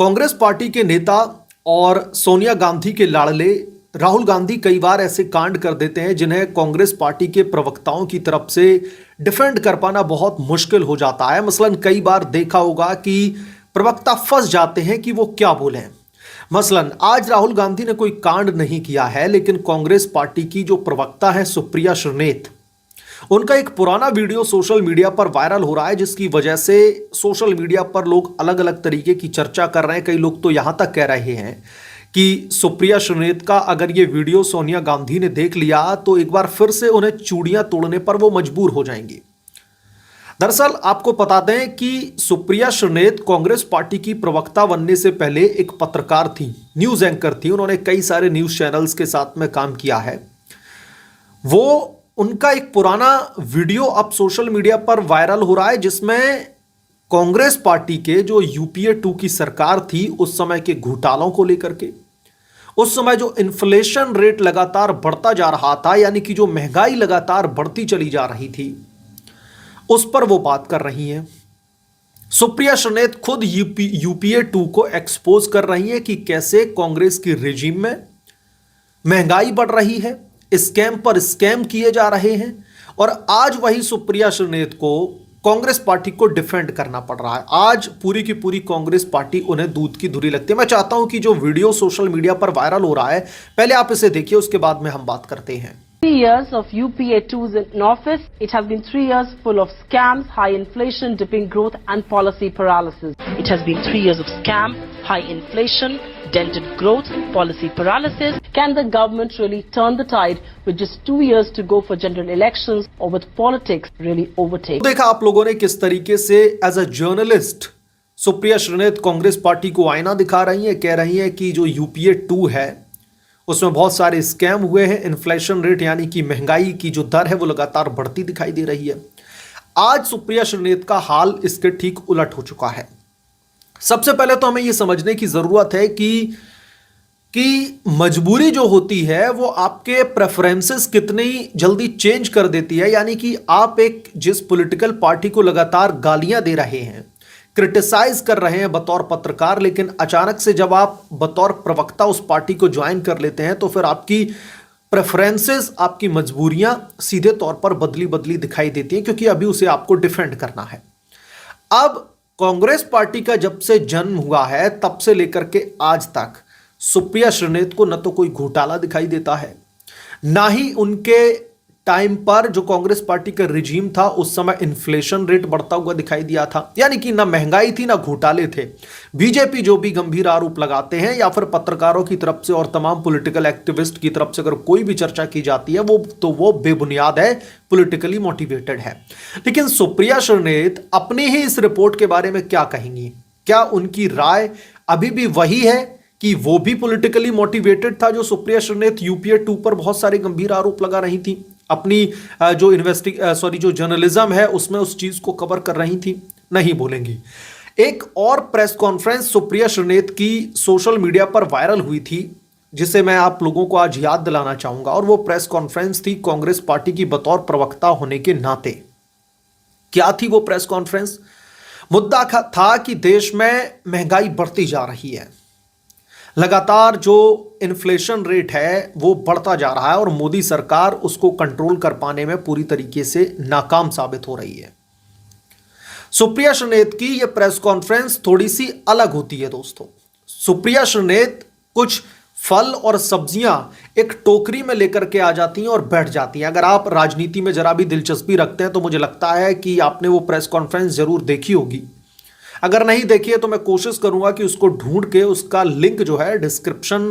Congress party के नेता और सोनिया गांधी के लाड़ले राहुल गांधी कई बार ऐसे कांड कर देते हैं जिन्हें कांग्रेस पार्टी के प्रवक्ताओं की तरफ से डिफेंड कर पाना बहुत मुश्किल हो जाता है। मसलन कई बार देखा होगा कि प्रवक्ता फंस जाते हैं कि वो क्या बोलें। मसलन आज राहुल गांधी ने कोई कांड नहीं किया है, लेकिन कांग्रेस पार्टी की जो प्रवक्ता है सुप्रिया श्रीनेत, उनका एक पुराना वीडियो सोशल मीडिया पर वायरल हो रहा है, जिसकी वजह से सोशल मीडिया पर लोग अलग अलग तरीके की चर्चा कर रहे हैं। कई लोग तो यहां तक कह रहे हैं कि सुप्रिया श्रीनेत का अगर ये वीडियो सोनिया गांधी ने देख लिया तो एक बार फिर से उन्हें चूड़ियां तोड़ने पर वो मजबूर हो जाएंगी। दरअसल आपको बता दें कि सुप्रिया श्रीनेत कांग्रेस पार्टी की प्रवक्ता बनने से पहले एक पत्रकार थी, न्यूज एंकर थी। उन्होंने कई सारे न्यूज चैनल्स के साथ में काम किया है। वो उनका एक पुराना वीडियो अब सोशल मीडिया पर वायरल हो रहा है, जिसमें कांग्रेस पार्टी के जो यूपीए 2 की सरकार थी उस समय के घोटालों को लेकर के, उस समय जो इन्फ्लेशन रेट लगातार बढ़ता जा रहा था, यानी कि जो महंगाई लगातार बढ़ती चली जा रही थी, उस पर वो बात कर रही हैं। सुप्रिया श्रीनेत खुद यूपीए 2 को एक्सपोज कर रही है कि कैसे कांग्रेस की रेजिम में महंगाई बढ़ रही है, स्कैम पर स्कैम किए जा रहे हैं, और आज वही सुप्रिया श्रीनेत को कांग्रेस पार्टी को डिफेंड करना पड़ रहा है। आज पूरी की पूरी कांग्रेस पार्टी उन्हें दूध की धुरी लगती है। मैं चाहता हूं कि जो वीडियो सोशल मीडिया पर वायरल हो रहा है, पहले आप इसे देखिए, उसके बाद में हम बात करते हैं। 3 years of UPA 2's in office, it has been 3 years full of scams, high inflation, dipping growth and policy paralysis. It has been 3 years of scam, high inflation, dented growth, policy paralysis. Can the government really turn the tide with just 2 years to go for general elections, or with politics really overtake? देखा आप लोगों ने किस तरीके से as a journalist Supriya Shrinate Congress party को आईना दिखा रही है। कह रही है कि जो यूपीए 2 है उसमें बहुत सारे स्कैम हुए हैं, इन्फ्लेशन रेट यानी कि महंगाई की जो दर है वो लगातार बढ़ती दिखाई दे रही है। आज सुप्रिया श्रीनेत का हाल इसके ठीक उलट हो चुका है। सबसे पहले तो हमें यह समझने की जरूरत है कि मजबूरी जो होती है वो आपके प्रेफरेंसेस कितनी जल्दी चेंज कर देती है। यानी कि आप एक जिस पॉलिटिकल पार्टी को लगातार गालियां दे रहे हैं, क्रिटिसाइज कर रहे हैं बतौर पत्रकार, लेकिन अचानक से जब आप बतौर प्रवक्ता उस पार्टी को ज्वाइन कर लेते हैं तो फिर आपकी प्रेफरेंसेस, आपकी मजबूरियां सीधे तौर पर बदली बदली दिखाई देती हैं, क्योंकि अभी उसे आपको डिफेंड करना है। अब कांग्रेस पार्टी का जब से जन्म हुआ है तब से लेकर के आज तक सुप्रिया श्रीनेत को न तो कोई घोटाला दिखाई देता है, ना ही उनके टाइम पर जो कांग्रेस पार्टी का रिजीम था उस समय इन्फ्लेशन रेट बढ़ता हुआ दिखाई दिया था। यानी कि ना महंगाई थी ना घोटाले थे। बीजेपी जो भी गंभीर आरोप लगाते हैं या फिर पत्रकारों की तरफ से और तमाम पॉलिटिकल एक्टिविस्ट की तरफ से अगर कोई भी चर्चा की जाती है वो बेबुनियाद है, पॉलिटिकली मोटिवेटेड है। लेकिन सुप्रिया श्रीनेत अपनी ही इस रिपोर्ट के बारे में क्या कहेंगी? क्या उनकी राय अभी भी वही है कि वो भी पॉलिटिकली मोटिवेटेड था जो सुप्रिया श्रीनेत यूपीए 2 पर बहुत सारे गंभीर आरोप लगा रही थी, अपनी जो जर्नलिज्म है उसमें उस चीज को कवर कर रही थी? नहीं बोलेंगी। एक और प्रेस कॉन्फ्रेंस सुप्रिया श्रीनेत की सोशल मीडिया पर वायरल हुई थी, जिसे मैं आप लोगों को आज याद दिलाना चाहूंगा, और वो प्रेस कॉन्फ्रेंस थी कांग्रेस पार्टी की बतौर प्रवक्ता होने के नाते। क्या थी वो प्रेस कॉन्फ्रेंस? मुद्दा था कि देश में महंगाई बढ़ती जा रही है, लगातार जो इन्फ्लेशन रेट है वो बढ़ता जा रहा है और मोदी सरकार उसको कंट्रोल कर पाने में पूरी तरीके से नाकाम साबित हो रही है। सुप्रिया श्रीनेत की यह प्रेस कॉन्फ्रेंस थोड़ी सी अलग होती है दोस्तों। सुप्रिया श्रीनेत कुछ फल और सब्जियां एक टोकरी में लेकर के आ जाती हैं और बैठ जाती हैं। अगर आप राजनीति में जरा भी दिलचस्पी रखते हैं तो मुझे लगता है कि आपने वो प्रेस कॉन्फ्रेंस जरूर देखी होगी। अगर नहीं देखी है तो मैं कोशिश करूंगा कि उसको ढूंढ के उसका लिंक जो है डिस्क्रिप्शन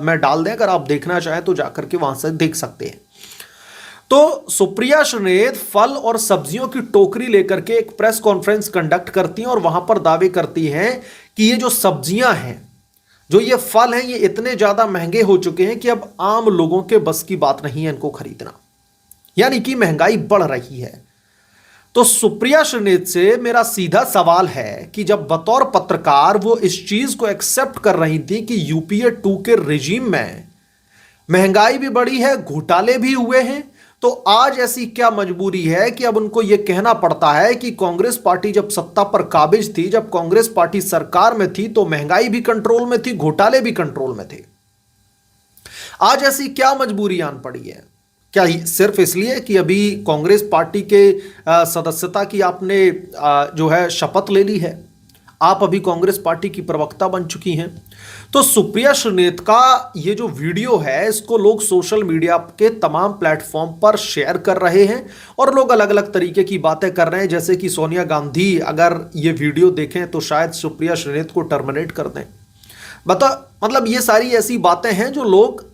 में डाल दें। अगर आप देखना चाहें तो जाकर के वहां से देख सकते हैं। तो सुप्रिया श्रीनेत फल और सब्जियों की टोकरी लेकर के एक प्रेस कॉन्फ्रेंस कंडक्ट करती हैं और वहां पर दावे करती हैं कि ये जो सब्जियां हैं, जो ये फल हैं, ये इतने ज्यादा महंगे हो चुके हैं कि अब आम लोगों के बस की बात नहीं है इनको खरीदना। यानी कि महंगाई बढ़ रही है। तो सुप्रिया श्रीनेत से मेरा सीधा सवाल है कि जब बतौर पत्रकार वो इस चीज को एक्सेप्ट कर रही थी कि यूपीए 2 के रिजीम में महंगाई भी बढ़ी है, घोटाले भी हुए हैं, तो आज ऐसी क्या मजबूरी है कि अब उनको यह कहना पड़ता है कि कांग्रेस पार्टी जब सत्ता पर काबिज थी, जब कांग्रेस पार्टी सरकार में थी, तो महंगाई भी कंट्रोल में थी, घोटाले भी कंट्रोल में थे। आज ऐसी क्या मजबूरी आन पड़ी है? क्या सिर्फ इसलिए कि अभी कांग्रेस पार्टी के सदस्यता की आपने जो है शपथ ले ली है, आप अभी कांग्रेस पार्टी की प्रवक्ता बन चुकी हैं, तो सुप्रिया श्रीनेत का ये जो वीडियो है इसको लोग सोशल मीडिया के तमाम प्लेटफॉर्म पर शेयर कर रहे हैं और लोग अलग अलग तरीके की बातें कर रहे हैं, जैसे कि सोनिया गांधी अगर ये वीडियो देखें तो शायद सुप्रिया श्रीनेत को टर्मिनेट कर दें। मतलब ये सारी ऐसी बातें हैं जो लोग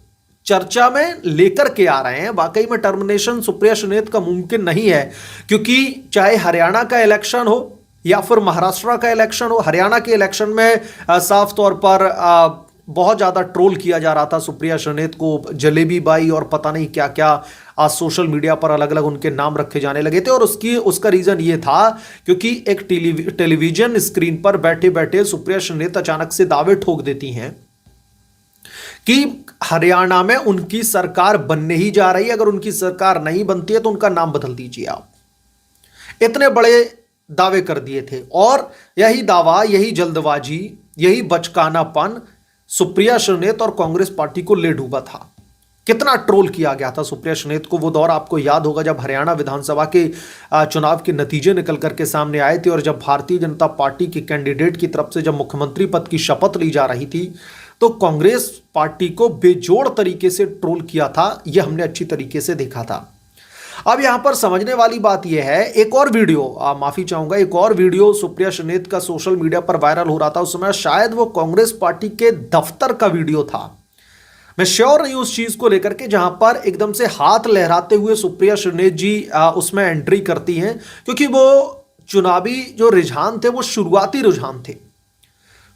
चर्चा में लेकर के आ रहे हैं। वाकई में टर्मिनेशन सुप्रिया श्रीनेत का मुमकिन नहीं है, क्योंकि चाहे हरियाणा का इलेक्शन हो या फिर महाराष्ट्र का इलेक्शन हो, हरियाणा के इलेक्शन में साफ तौर पर बहुत ज़्यादा ट्रोल किया जा रहा था सुप्रिया श्रीनेत को, जलेबी बाई और पता नहीं क्या क्या आज सोशल मीडिया पर अलग अलग उनके नाम रखे जाने लगे थे। और उसका रीज़न ये था क्योंकि एक टेलीविजन स्क्रीन पर बैठे बैठे सुप्रिया श्रीनेत अचानक से दावे ठोक देती हैं कि हरियाणा में उनकी सरकार बनने ही जा रही है, अगर उनकी सरकार नहीं बनती है तो उनका नाम बदल दीजिए आप। इतने बड़े दावे कर दिए थे और यही दावा, यही जल्दबाजी, यही बचकानापन सुप्रिया श्रीनेत और कांग्रेस पार्टी को ले डूबा था। कितना ट्रोल किया गया था सुप्रिया श्रीनेत को। वो दौर आपको याद होगा जब हरियाणा विधानसभा के चुनाव के नतीजे निकल करके सामने आए थे और जब भारतीय जनता पार्टी के कैंडिडेट की तरफ से जब मुख्यमंत्री पद की शपथ ली जा रही थी तो कांग्रेस पार्टी को बेजोड़ तरीके से ट्रोल किया था। यह हमने अच्छी तरीके से देखा था। अब यहां पर समझने वाली बात यह है, एक और वीडियो, माफी चाहूंगा, एक और वीडियो सुप्रिया श्रीनेत का सोशल मीडिया पर वायरल हो रहा था। उस समय शायद वो कांग्रेस पार्टी के दफ्तर का वीडियो था, मैं श्योर नहीं उस चीज को लेकर के, जहां पर एकदम से हाथ लहराते हुए सुप्रिया श्रीनेत जी उसमें एंट्री करती हैं, क्योंकि वो चुनावी जो रुझान थे वो शुरुआती रुझान थे,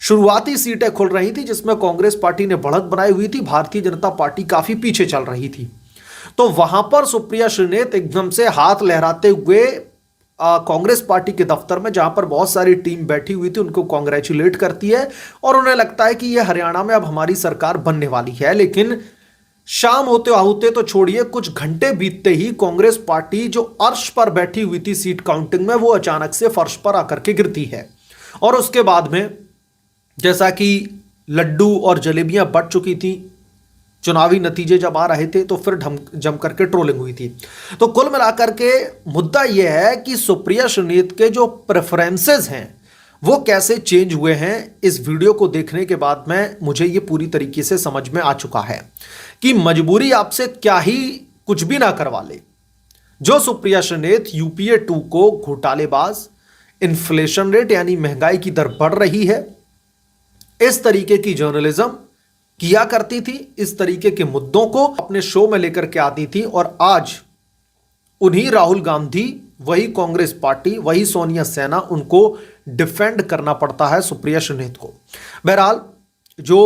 शुरुआती सीटें खुल रही थी जिसमें कांग्रेस पार्टी ने बढ़त बनाई हुई थी, भारतीय जनता पार्टी काफी पीछे चल रही थी। तो वहां पर सुप्रिया श्रीनेत एकदम से हाथ लहराते हुए कांग्रेस पार्टी के दफ्तर में, जहां पर बहुत सारी टीम बैठी हुई थी, उनको कांग्रेचुलेट करती है और उन्हें लगता है कि यह हरियाणा में अब हमारी सरकार बनने वाली है। लेकिन शाम होते तो छोड़िए, कुछ घंटे बीतते ही कांग्रेस पार्टी जो अर्श पर बैठी हुई थी सीट काउंटिंग में, वो अचानक से फर्श पर आकर के गिरती है। और उसके बाद में जैसा कि लड्डू और जलेबियां बट चुकी थी, चुनावी नतीजे जब आ रहे थे तो फिर जम करके ट्रोलिंग हुई थी। तो कुल मिलाकर के मुद्दा यह है कि सुप्रिया श्रीनेत के जो प्रेफरेंसेस हैं वो कैसे चेंज हुए हैं। इस वीडियो को देखने के बाद में मुझे ये पूरी तरीके से समझ में आ चुका है कि मजबूरी आपसे क्या ही कुछ भी ना करवा ले, जो सुप्रिया श्रीनेत यूपीए 2 को घोटालेबाज, इन्फ्लेशन रेट यानी महंगाई की दर बढ़ रही है, इस तरीके की जर्नलिज्म किया करती थी, इस तरीके के मुद्दों को अपने शो में लेकर के आती थी। और आज उन्हीं राहुल गांधी, वही कांग्रेस पार्टी, वही सोनिया सेना, उनको डिफेंड करना पड़ता है सुप्रिया श्रीनेत को। बहरहाल जो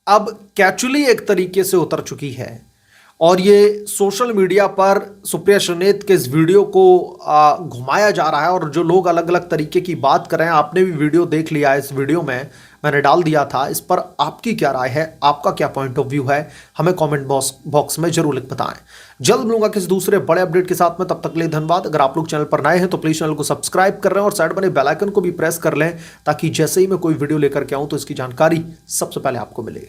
अब कैचुअली एक तरीके से उतर चुकी है और ये सोशल मीडिया पर सुप्रिया श्रीनेत के इस वीडियो को घुमाया जा रहा है और जो लोग अलग अलग तरीके की बात कर रहे हैं, आपने भी वीडियो देख लिया है, इस वीडियो में मैंने डाल दिया था। इस पर आपकी क्या राय है, आपका क्या पॉइंट ऑफ व्यू है, हमें कमेंट बॉक्स में जरूर लिख बताएं। जल्द मिलूंगा किसी दूसरे बड़े अपडेट के साथ में, तब तक के लिए धन्यवाद। अगर आप लोग चैनल पर नए हैं तो प्लीज चैनल को सब्सक्राइब कर रहे हैं और साइड बने बेल आइकन को भी प्रेस कर लें, ताकि जैसे ही मैं कोई वीडियो लेकर के आऊं तो इसकी जानकारी सबसे पहले आपको मिले।